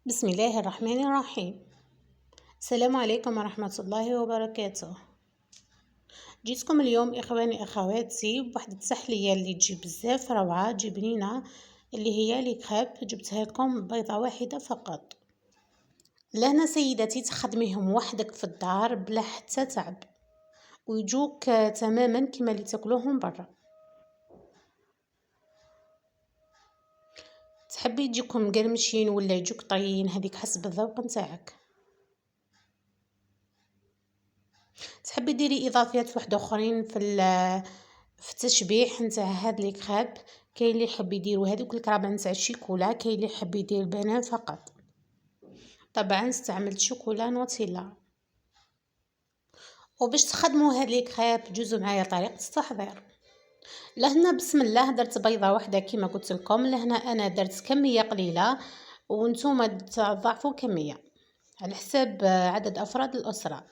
بسم الله الرحمن الرحيم. السلام عليكم ورحمة الله وبركاته. جيتكم اليوم إخواني أخواتي بواحد التحلية اللي تجي بزاف روعة، تجي بنينة، اللي هي لي كريب. جبتها لكم بيضة واحدة فقط. لهنا سيدتي تخدميهم وحدك في الدار بلا حتى تعب، ويجوك تماما كما اللي تاكلوهم برا. تحبي يجيكم مقرمشين ولا يجوك طريين، هذيك حسب الذوق نتاعك. تحبي ديري اضافيات واحده اخرين في التشبيح نتاع هاد لي كريب. كاين اللي يحب يديروا هذوك الكرابه نتاع الشيكولا، كاين اللي يحب يدير البنان فقط. طبعا استعملت شوكولا نوتيلا. وباش تخدموا هاد لي كريب جوزوا معايا طريقه التحضير. لهنا بسم الله درت بيضه واحده كما قلت لكم. لهنا انا درت كميه قليله وانتم تضاعفوا كميه على حساب عدد افراد الاسره.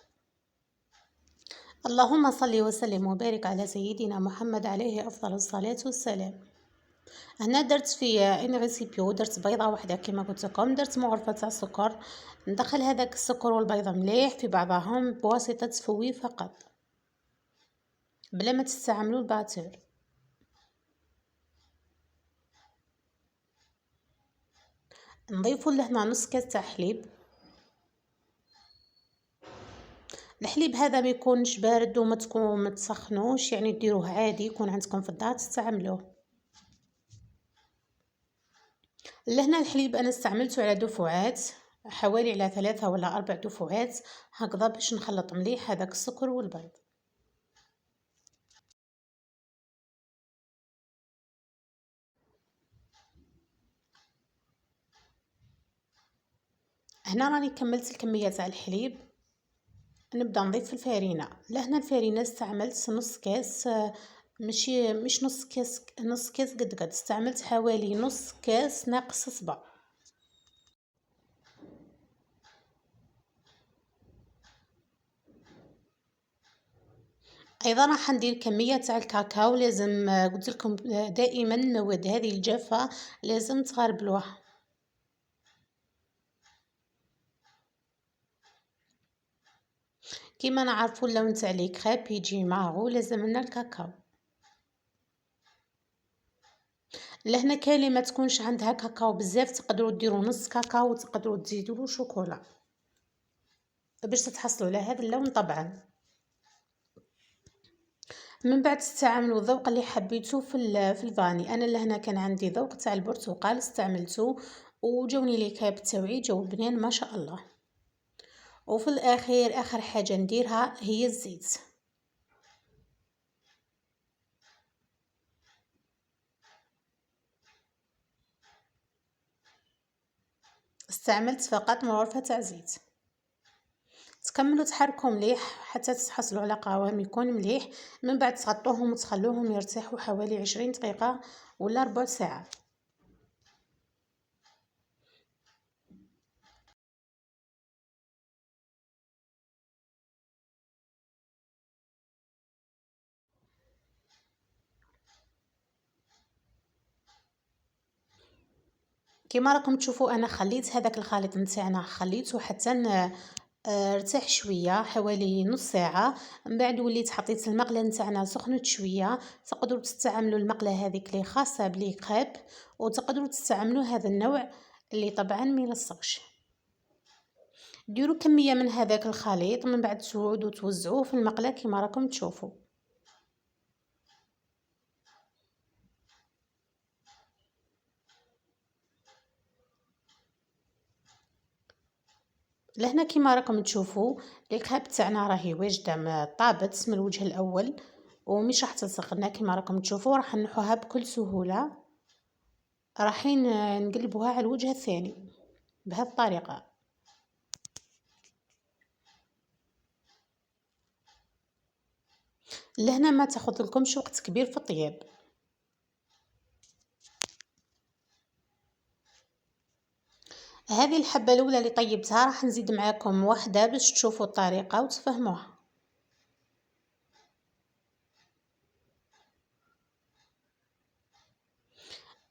اللهم صل وسلم وبارك على سيدنا محمد عليه أفضل الصلاة والسلام. هنا درت في ان ريسيبيو، درت بيضة واحدة كما قلت لكم، درت مغرفة تاع السكر. ندخل هذاك السكر والبيضة مليح في بعضهم بواسطة تفوي فقط، بلا ما تستعملوا الباتور. نضيفوا لهنا نص كاس تاع حليب. الحليب هذا ما يكونش بارد وما تسخنوش، يعني ديروه عادي يكون عندكم في الدار تستعملوه. لهنا الحليب انا استعملته على دفعات، حوالي على 3 ولا 4 دفعات هكذا، باش نخلط مليح هذاك السكر والبيض. هنا راني كملت الكميه تاع الحليب. نبدا نضيف الفارينه. لهنا الفارينه استعملت نص كاس، مش نص كاس، نص كاس قد استعملت حوالي نص كاس ناقص صبع. ايضا راح ندير كميه تاع الكاكاو. لازم قلت لكم دائما المواد هذه الجافه لازم تغربلوها. كيما نعرفوا اللون تاع لي كريب يجي معه لازم لنا الكاكاو. لهنا كاين اللي ما تكونش عندها كاكاو بزاف، تقدروا ديروا نص كاكاو وتقدروا تزيدوا شوكولا باش تتحصلوا على هذا اللون. طبعا من بعد تستعملوا الذوق اللي حبيتو في الفاني. انا لهنا كان عندي ذوق تاع البرتقال استعملته، وجوني لي كريب تاوعي جو بنين ما شاء الله. وفي الاخير اخر حاجه نديرها هي الزيت. استعملت فقط مغرفه تاع زيت. تكملوا تحركوا مليح حتى تحصلوا على قوام يكون مليح. من بعد تغطوهم وتخلوهم يرتاحوا حوالي 20 دقيقة ولا ربع ساعة. كما راكم تشوفوا انا خليت هذاك الخليط نتاعنا، خليته حتى ارتاح شويه حوالي نص ساعه. من بعد وليت حطيت المقله نتاعنا سخنت شويه. تقدروا تستعملوا المقله هذيك اللي خاصه بلي كريب، وتقدروا تستعملوا هذا النوع اللي طبعا ما يلصقش. ديروا كميه من هذاك الخليط، من بعد تعودوا توزعوه في المقله كما راكم تشوفوا. لهنا كما راكم تشوفوا الكريب تاعنا راهي واجده طابت من الوجه الاول ومش راح تلصق لنا. كما راكم تشوفوا راح نحوها بكل سهوله. راحين نقلبوها على الوجه الثاني بهذه الطريقه. لهنا ما تاخذ لكمش وقت كبير في الطياب. هذه الحبه الاولى اللي طيبتها راح نزيد معاكم واحده باش تشوفوا الطريقه وتفهموها.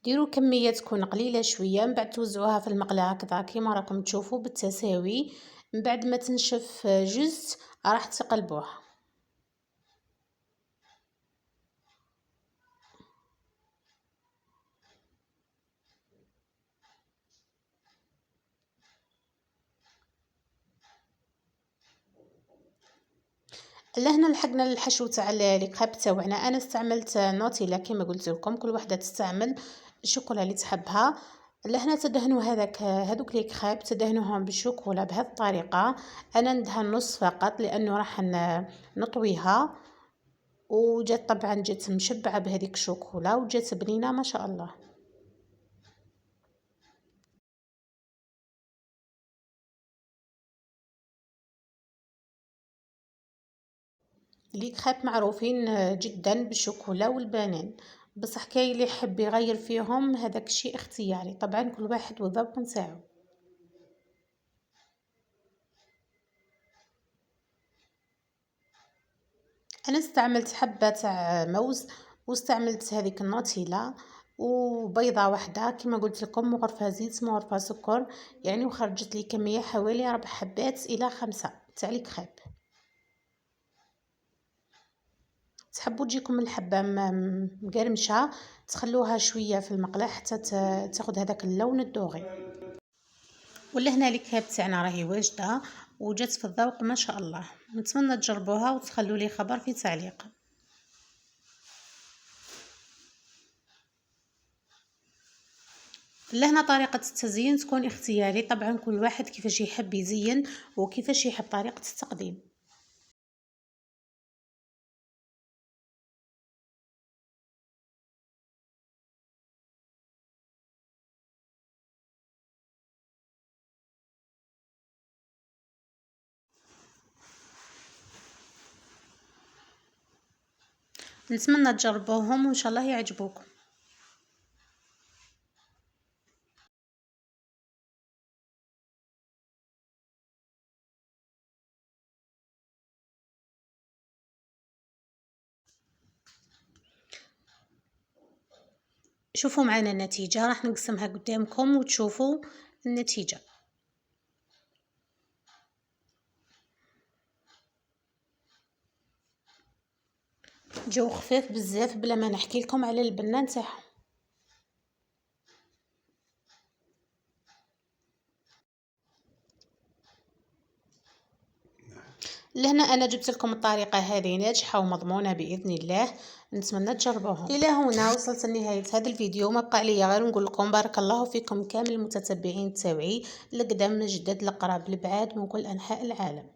ديروا كميه تكون قليله شويه، من بعد توزعوها في المقله هكذا كيما راكم تشوفوا بالتساوي. من بعد ما تنشف جوست راح تقلبوها. لهنا لحقنا للحشو تاع الكريب تاوعنا. انا استعملت نوتيلا كما قلت لكم، كل وحده تستعمل الشوكولا اللي تحبها. لهنا تدهنوا هذوك لي كريب تدهنوهم بالشوكولا بهذه الطريقه. انا ندهن نص فقط لانه راح نطويها. وجات طبعا جات مشبعه بهذيك الشوكولا وجات بنينه ما شاء الله. لي كريب معروفين جدا بالشوكولا والبنان، بصح كاين اللي يحب يغير فيهم، هذاك الشيء اختياري طبعا، كل واحد والذوق نتاعو. انا استعملت حبه تاع موز، واستعملت هذيك النوتيلا، وبيضه واحده كما قلت لكم، مغرفه زيت مغرفه سكر يعني، وخرجت لي كميه حوالي 4 حبات الى 5 تاع لي كريب. تحبوا تجيكم الحبه مقرمشه تخلوها شويه في المقله حتى تاخذ هذاك اللون الدوغي. ولا هنا الكريب تاعنا راهي واجده وجات في الذوق ما شاء الله. نتمنى تجربوها وتخلوا لي خبر في تعليق. لهنا طريقة التزيين تكون اختياري طبعا، كل واحد كيفاش يحب يزين وكيفاش يحب طريقة التقديم. نتمنى تجربوهم وان شاء الله يعجبوكم. شوفوا معنا النتيجة، راح نقسمها قدامكم وتشوفوا النتيجة. جو خفيف بزاف بلا ما نحكي لكم على البنه نتاعهم. لهنا انا جبت لكم الطريقه هذه ناجحه ومضمونه باذن الله، نتمنى تجربوهم. الى هنا وصلت لنهايه هذا الفيديو، ما بقى لي غير نقول لكم بارك الله فيكم كامل المتتبعين تاوعي، القدام الجدد القراب البعاد من كل انحاء العالم.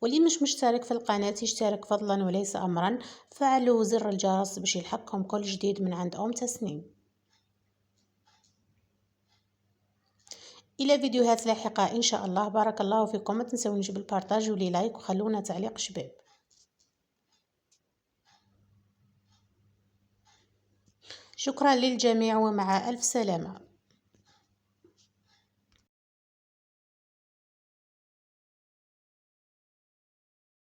واللي مش مشترك في القناه يشترك فضلا وليس امرا، فعلوا زر الجرس باش يلحقكم كل جديد من عند تسنيم. الى فيديوهات لاحقه ان شاء الله. بارك الله فيكم، ما تنسونيش بالبارطاج ولي لايك وخلونا تعليق شباب. شكرا للجميع ومع الف سلامه.